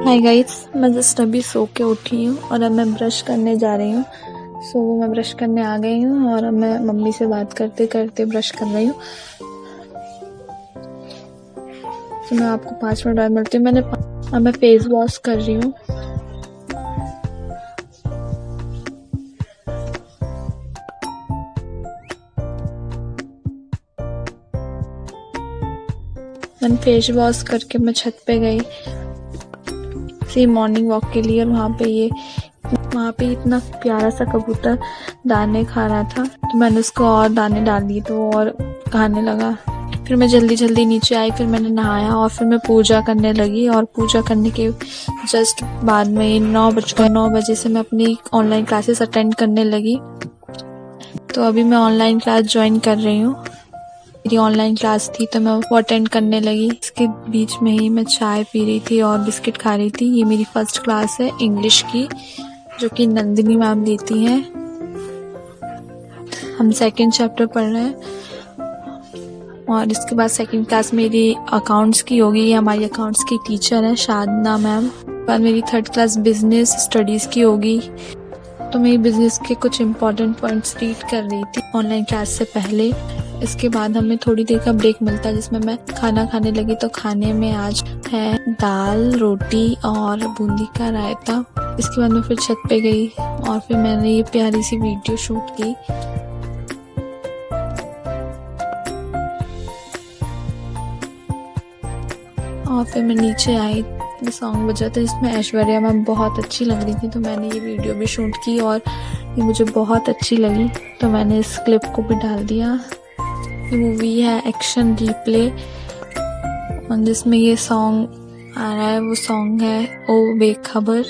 Hi guys, मैं just अभी सो के उठी हूँ और अब मैं ब्रश करने जा रही हूँ। मैं ब्रश करने आ गई हूँ और अब मैं मम्मी से बात करते करते ब्रश कर रही हूँ। मैं आपको 5 मिनट बाद मिलती हूँ। अब मैं फेस वॉश कर रही हूँ। मैंने फेस वॉश करके मैं छत पे गई मॉर्निंग वॉक के लिए। और वहाँ पे इतना प्यारा सा कबूतर दाने खा रहा था, तो मैंने उसको और दाने डाल दिए तो और खाने लगा। फिर मैं जल्दी जल्दी नीचे आई, फिर मैंने नहाया और फिर मैं पूजा करने लगी। और पूजा करने के जस्ट बाद में 9 बजे से मैं अपनी ऑनलाइन क्लासेस अटेंड करने लगी। तो अभी मैं ऑनलाइन क्लास ज्वाइन कर रही हूँ। मेरी ऑनलाइन क्लास थी तो मैं वो अटेंड करने लगी। इसके बीच में ही मैं चाय पी रही थी और बिस्किट खा रही थी। ये मेरी फर्स्ट क्लास है इंग्लिश की, जो कि नंदिनी मैम देती हैं। हम सेकंड चैप्टर पढ़ रहे हैं और इसके बाद सेकंड क्लास मेरी अकाउंट्स की होगी। ये हमारी अकाउंट्स की टीचर है शादना मैम। बाद मेरी थर्ड क्लास बिजनेस स्टडीज़ की होगी। तो मैं बिजनेस के कुछ इम्पोर्टेंट पॉइंट्स रीड कर रही थी ऑनलाइन क्लास से पहले। इसके बाद हमें थोड़ी देर का ब्रेक मिलता है जिसमें मैं खाना खाने लगी। तो खाने में आज है दाल, रोटी और बूंदी का रायता। इसके बाद मैं फिर छत पे गई और फिर मैंने ये प्यारी सी वीडियो शूट की। और फिर मैं नीचे आई, सॉन्ग बजा था जिसमें ऐश्वर्या मैम बहुत अच्छी लग रही थी, तो मैंने ये वीडियो भी शूट की और ये मुझे बहुत अच्छी लगी तो मैंने इस क्लिप को भी डाल दिया। ये मूवी है एक्शन रिप्ले, जिसमें ये सॉन्ग आ रहा है। वो सॉन्ग है ओ बेखबर।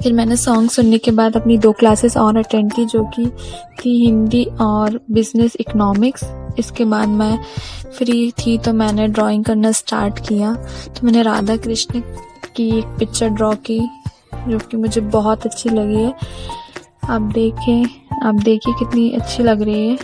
फिर मैंने सॉन्ग सुनने के बाद अपनी 2 क्लासेस और अटेंड की, जो कि थी हिंदी और बिजनेस इकोनॉमिक्स। इसके बाद मैं फ्री थी तो मैंने ड्राइंग करना स्टार्ट किया। तो मैंने राधा कृष्ण की एक पिक्चर ड्रॉ की जो कि मुझे बहुत अच्छी लगी है। आप देखिए कितनी अच्छी लग रही है।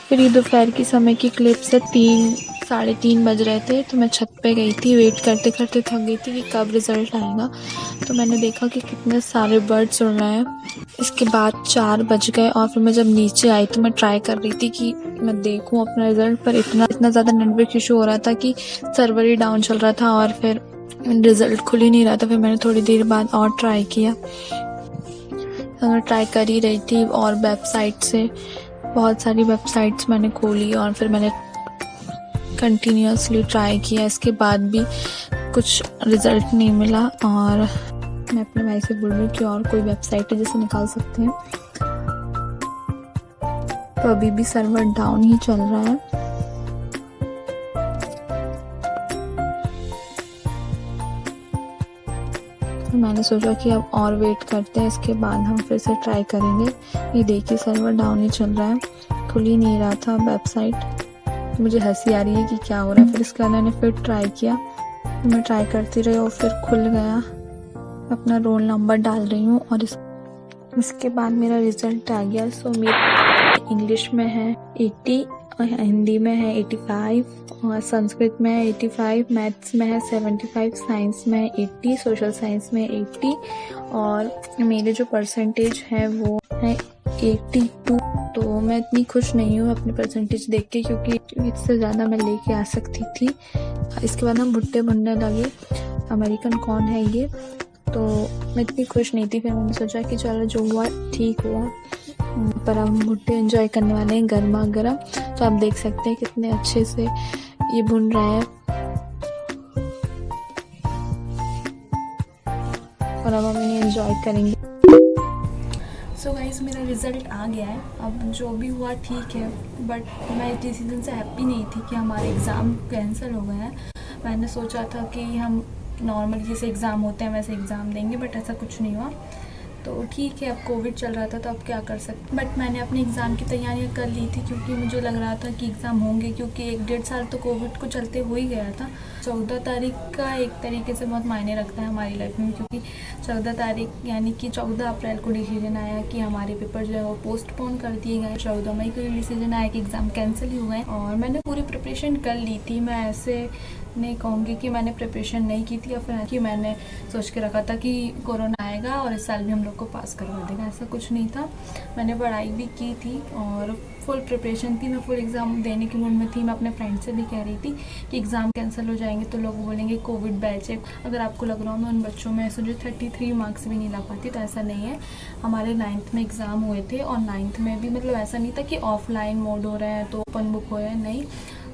फिर ये दोपहर की समय की क्लिप से 3-3:30 बज रहे थे, तो मैं छत पे गई थी। वेट करते करते थक गई थी कि कब रिजल्ट आएगा। तो मैंने देखा कि कितने सारे बर्ड्स उड़ रहे हैं। इसके बाद 4 बज गए और फिर मैं जब नीचे आई तो मैं ट्राई कर रही थी कि मैं देखूं अपना रिजल्ट, पर इतना ज़्यादा नेटवर्क इशू हो रहा था कि सर्वर ही डाउन चल रहा था और फिर रिजल्ट खुल ही नहीं रहा था। फिर मैंने थोड़ी देर बाद और ट्राई किया। तो मैं ट्राई कर ही रही थी और वेबसाइट से बहुत सारी वेबसाइट्स मैंने खोली और फिर मैंने कंटिन्यूअसली ट्राई किया। इसके बाद भी कुछ रिज़ल्ट नहीं मिला और मैं अपने भाई से बोल रही हूँ कि और कोई वेबसाइट है जिसे निकाल सकते हैं। तो अभी भी सर्वर डाउन ही चल रहा है। तो मैंने सोचा कि अब और वेट करते हैं, इसके बाद हम फिर से ट्राई करेंगे। ये देखिए सर्वर डाउन ही चल रहा है, खुल ही नहीं रहा था वेबसाइट। मुझे हंसी आ रही है कि क्या हो रहा है। फिर इसके बाद मैंने फिर ट्राई किया, तो मैं ट्राई करती रही और फिर खुल गया। अपना रोल नंबर डाल रही हूँ और इसके बाद मेरा रिजल्ट आ गया। मेरा इंग्लिश में है 80, हिंदी में है 85 और संस्कृत में है 85, मैथ्स में है 75, साइंस में है 80, सोशल साइंस में 80 और मेरे जो परसेंटेज है वो है 82। तो मैं इतनी खुश नहीं हूँ अपने परसेंटेज देख के, क्योंकि इससे ज़्यादा मैं लेके आ सकती थी। इसके बाद हम भुट्टे भुनने लगे। अमेरिकन कॉर्न है ये। तो मैं इतनी खुश नहीं थी। फिर मैंने सोचा कि चलो जो हुआ ठीक हुआ, पर हम भुट्टे एंजॉय करने वाले हैं गर्मा गर्म। तो आप देख सकते हैं कितने अच्छे से ये भुन रहा है और अब हम इन्हें एंजॉय करेंगे। सो गाइस, मेरा रिज़ल्ट आ गया है। अब जो भी हुआ ठीक है, बट मैं इस डिसीजन से हैप्पी नहीं थी कि हमारे एग्ज़ाम कैंसिल हो गए हैं। मैंने सोचा था कि हम नॉर्मल जैसे एग्ज़ाम होते हैं वैसे एग्ज़ाम देंगे, बट ऐसा कुछ नहीं हुआ। तो ठीक है, अब कोविड चल रहा था तो अब क्या कर सकते। बट मैंने अपने एग्ज़ाम की तैयारियां कर ली थी, क्योंकि मुझे लग रहा था कि एग्ज़ाम होंगे, क्योंकि 1-1.5 साल तो कोविड को चलते हो ही गया था। 14 तारीख का एक तरीके से बहुत मायने रखता है हमारी लाइफ में, क्योंकि 14 तारीख यानी कि 14 अप्रैल को डिसीजन आया कि हमारे पेपर जो है वो पोस्टपोन कर दिए गए। 14 मई को डिसीजन आया कि एग्ज़ाम कैंसिल ही हुए। और मैंने पूरी प्रिपरेशन कर ली थी। मैं ऐसे नहीं कहूँगी कि मैंने प्रिपरेशन नहीं की थी, या फिर कि मैंने सोच के रखा था कि कोरोना आएगा और इस साल भी हम लोग को पास करवा देगा, ऐसा कुछ नहीं था। मैंने पढ़ाई भी की थी और फुल प्रिपरेशन थी। मैं फुल एग्ज़ाम देने के मूड में थी। मैं अपने फ्रेंड से भी कह रही थी कि एग्ज़ाम कैंसिल हो जाएंगे तो लोग बोलेंगे कोविड बैच है। अगर आपको लग रहा हो मैं उन बच्चों में ऐसे जो 33 मार्क्स भी नहीं ला पाती, तो ऐसा नहीं है। हमारे 9th में एग्ज़ाम हुए थे और 9th में भी मतलब ऐसा नहीं था कि ऑफलाइन मोड हो रहे हैं तो ओपन बुक हो रहे हैं, नहीं।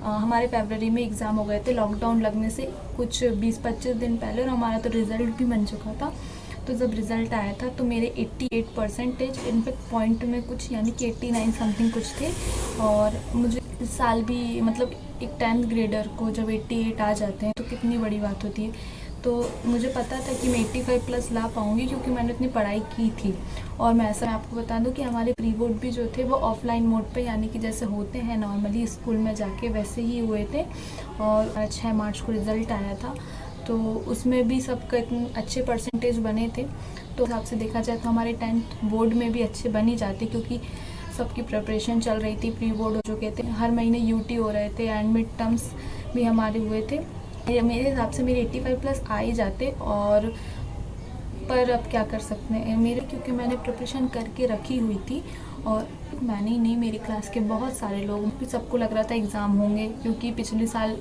हमारे फरवरी में एग्ज़ाम हो गए थे लॉकडाउन लगने से कुछ 20-25 दिन पहले, और हमारा तो रिज़ल्ट भी बन चुका था। तो जब रिज़ल्ट आया था तो मेरे 88% इनफेक्ट पॉइंट में कुछ यानी कि 89 समथिंग कुछ थे। और मुझे इस साल भी मतलब एक 10th ग्रेडर को जब 88 आ जाते हैं तो कितनी बड़ी बात होती है। तो मुझे पता था कि मैं 85 प्लस ला पाऊँगी, क्योंकि मैंने इतनी पढ़ाई की थी। और मैं आपको बता दूं कि हमारे प्री बोर्ड भी जो थे वो ऑफलाइन मोड पे यानी कि जैसे होते हैं नॉर्मली स्कूल में जाके वैसे ही हुए थे। और 6 मार्च को रिज़ल्ट आया था, तो उसमें भी सबका इतने अच्छे परसेंटेज बने थे। तो हिसाब से देखा जाए तो हमारे 10th बोर्ड में भी अच्छे बन ही जाते, क्योंकि सबकी प्रिपरेशन चल रही थी। प्री बोर्ड हो चुके थे, हर महीने यूटी हो रहे थे, एंड मिड टर्म्स भी हमारे हुए थे। मेरे हिसाब से मेरे 85 प्लस आ ही जाते। और पर अब क्या कर सकते हैं मेरे, क्योंकि मैंने प्रिपरेशन करके रखी हुई थी। और मैंने ही नहीं, मेरी क्लास के बहुत सारे लोग भी, सबको लग रहा था एग्ज़ाम होंगे, क्योंकि पिछले साल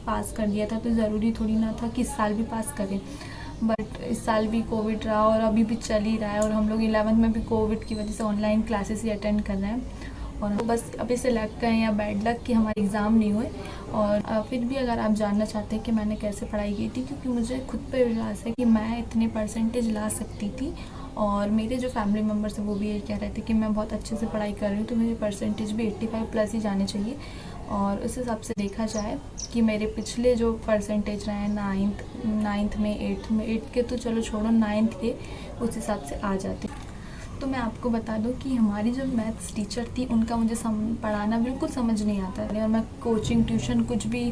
पास कर दिया था तो ज़रूरी थोड़ी ना था कि इस साल भी पास करें। बट इस साल भी कोविड रहा और अभी भी चल ही रहा है, और हम लोग 11th में भी कोविड की वजह से ऑनलाइन क्लासेस ही अटेंड कर रहे हैं। और हम बस अभी से लक हैं या बैड लक कि हमारे एग्ज़ाम नहीं हुए। और फिर भी अगर आप जानना चाहते हैं कि मैंने कैसे पढ़ाई की थी, क्योंकि मुझे खुद पे विश्वास है कि मैं इतने परसेंटेज ला सकती थी। और मेरे जो फैमिली मेम्बर्स हैं वो भी यही कह रहे थे कि मैं बहुत अच्छे से पढ़ाई कर रही हूँ, तो मेरे परसेंटेज भी 85 प्लस ही जाने चाहिए। और उस हिसाब से देखा जाए कि मेरे पिछले जो परसेंटेज रहे हैं 9th में 8th में, 8th के तो चलो छोड़ो, 9th के उस हिसाब से आ जाते। तो मैं आपको बता दूं कि हमारी जो मैथ्स टीचर थी उनका मुझे पढ़ाना बिल्कुल समझ नहीं आता है। और मैं कोचिंग ट्यूशन कुछ भी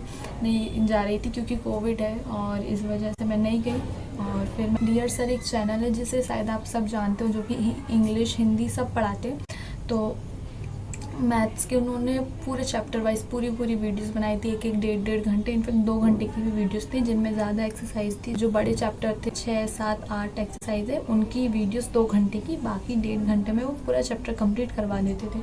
नहीं जा रही थी, क्योंकि कोविड है और इस वजह से मैं नहीं गई। और फिर डियर सर एक चैनल है जिसे शायद आप सब जानते हो, जो कि इंग्लिश हिंदी सब पढ़ाते हैं। तो मैथ्स के उन्होंने पूरे चैप्टर वाइज पूरी वीडियोस बनाई थी, एक 1.5 घंटे, इनफैक्ट 2 घंटे की भी वीडियोस थी, जिनमें ज़्यादा एक्सरसाइज थी। जो बड़े चैप्टर थे 6, 7, 8 एक्सरसाइज है, उनकी वीडियोस 2 घंटे की, बाकी 1.5 घंटे में वो पूरा चैप्टर कंप्लीट करवा देते थे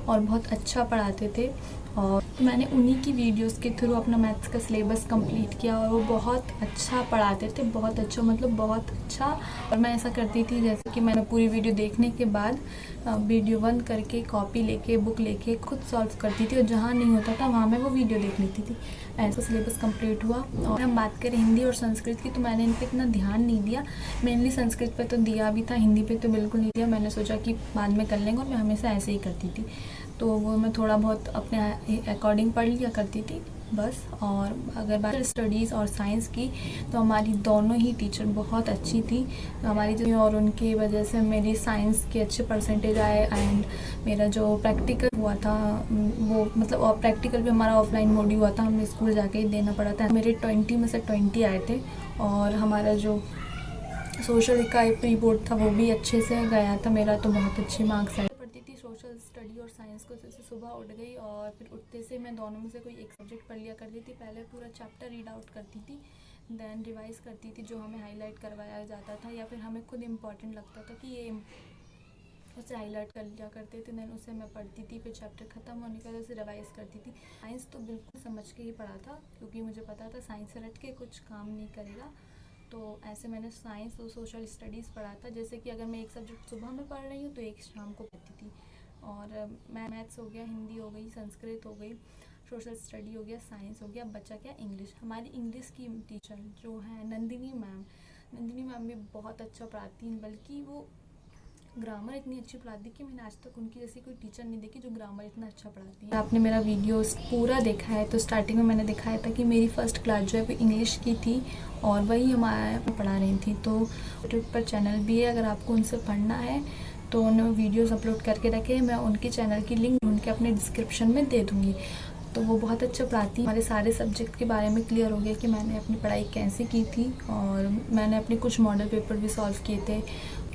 और बहुत अच्छा पढ़ाते थे। और मैंने उन्हीं की वीडियोस के थ्रू अपना मैथ्स का सिलेबस कंप्लीट किया, और वो बहुत अच्छा पढ़ाते थे, बहुत अच्छा, मतलब बहुत अच्छा। और मैं ऐसा करती थी जैसे कि मैंने पूरी वीडियो देखने के बाद वीडियो बंद करके कॉपी लेके बुक लेके खुद सॉल्व करती थी, और जहाँ नहीं होता था वहाँ मैं वो वीडियो देख लेती थी। ऐसा सिलेबस कंप्लीट हुआ। और हम बात करें हिंदी और संस्कृत की, तो मैंने इन पर इतना ध्यान नहीं दिया। मेनली संस्कृत पे तो दिया भी था, हिंदी पे तो बिल्कुल नहीं दिया। मैंने सोचा कि बाद में कर लेंगे, और मैं हमेशा ऐसे ही करती थी। तो वो मैं थोड़ा बहुत अपने अकॉर्डिंग पढ़ लिया करती थी बस। और अगर बात स्टडीज़ और साइंस की, तो हमारी दोनों ही टीचर बहुत अच्छी थी हमारी जो, और उनकी वजह से मेरी साइंस के अच्छे परसेंटेज आए। एंड मेरा जो प्रैक्टिकल हुआ था वो मतलब, और प्रैक्टिकल भी हमारा ऑफलाइन मोड ही हुआ था, हमें स्कूल जाके ही देना पड़ा था। मेरे 20 में से 20 आए थे। और हमारा जो सोशल का प्री बोर्ड था वो भी अच्छे से गया था, मेरा तो बहुत अच्छे मार्क्स आए। पढ़ती थी सोशल स्टडी और साइंस को, जैसे सुबह उठ गई और फिर उठते से मैं दोनों में से कोई एक सब्जेक्ट पढ़ लिया करती थी। पहले पूरा चैप्टर रीड आउट करती थी, देन रिवाइज करती थी जो हमें हाईलाइट करवाया जाता था, या फिर हमें खुद इम्पॉर्टेंट लगता था कि ये उसे हाईलाइट कर लिया करते थे। देन उसे मैं पढ़ती थी, फिर चैप्टर ख़त्म होने के बाद उसे रिवाइज करती थी। साइंस तो बिल्कुल समझ के ही पढ़ा था, क्योंकि मुझे पता था साइंस रट के कुछ काम नहीं करेगा। तो ऐसे मैंने साइंस और सोशल स्टडीज़ पढ़ा था। जैसे कि अगर मैं एक सब्जेक्ट सुबह में पढ़ रही हूँ तो एक शाम को पढ़ती थी। और मैथ्स हो गया, हिंदी हो गई, संस्कृत हो गई, सोशल स्टडी हो गया, साइंस हो गया, बचा क्या इंग्लिश। हमारी इंग्लिश की टीचर जो है नंदिनी मैम भी बहुत अच्छा पढ़ाती हैं, बल्कि वो ग्रामर इतनी अच्छी पढ़ाती कि मैंने आज तक उनकी जैसी कोई टीचर नहीं देखी जो ग्रामर इतना अच्छा पढ़ाती है। आपने मेरा वीडियो पूरा देखा है तो स्टार्टिंग में मैंने दिखाया था कि मेरी फ़र्स्ट क्लास जो है वो इंग्लिश की थी और वही हमारा पढ़ा रही थी। तो यूट्यूब पर चैनल भी है, अगर आपको उनसे पढ़ना है तो उन्होंने वीडियोस अपलोड करके रखे हैं। मैं उनके चैनल की लिंक उनके अपने डिस्क्रिप्शन में दे दूँगी। तो वो बहुत अच्छा पढ़ाती है। हमारे सारे सब्जेक्ट के बारे में क्लियर हो गया कि मैंने अपनी पढ़ाई कैसे की थी और मैंने अपने कुछ मॉडल पेपर भी सॉल्व किए थे।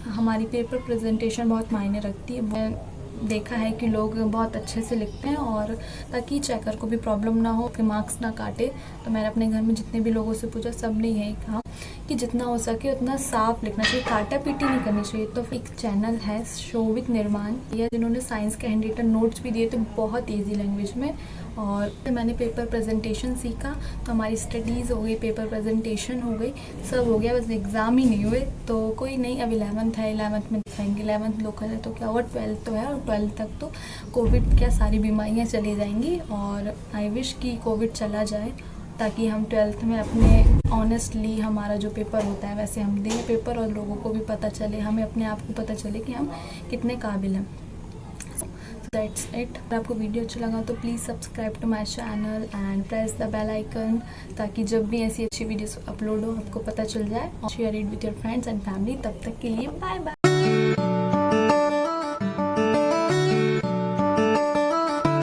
हमारी पेपर प्रेजेंटेशन बहुत मायने रखती है। मैं देखा है कि लोग बहुत अच्छे से लिखते हैं और ताकि चेकर को भी प्रॉब्लम ना हो कि मार्क्स ना काटे, तो मैंने अपने घर में जितने भी लोगों से पूछा सब ने यही कहा कि जितना हो सके उतना साफ लिखना चाहिए, काटा पीटी नहीं करनी चाहिए। तो एक चैनल है शोभित निर्माण, या जिन्होंने साइंस के हैंड रिटन नोट्स भी दिए थे बहुत ईजी लैंग्वेज में। और मैंने पेपर प्रेजेंटेशन सीखा तो हमारी स्टडीज़ हो गई, पेपर प्रेजेंटेशन हो गई, सब हो गया, बस एग्ज़ाम ही नहीं हुए। तो कोई नहीं, अब 11th है, 11th में दिखाएंगे। 11th लोकल है तो क्या हुआ, 12th तो है और 12th तक तो कोविड क्या सारी बीमारियाँ चली जाएंगी। और आई विश कि कोविड चला जाए ताकि हम 12th में अपने ऑनेस्टली हमारा जो पेपर होता है वैसे हम दें पेपर और लोगों को भी पता चले, हमें अपने आप को पता चले कि हम कितने काबिल हैं। That's it. अगर आपको वीडियो अच्छा लगा तो please subscribe to my channel and press the bell icon, ताकि जब भी ऐसी अच्छी वीडियोस अपलोड हो आपको पता चल जाए। Share it with your friends and family. तब तक के लिए बाय बाय।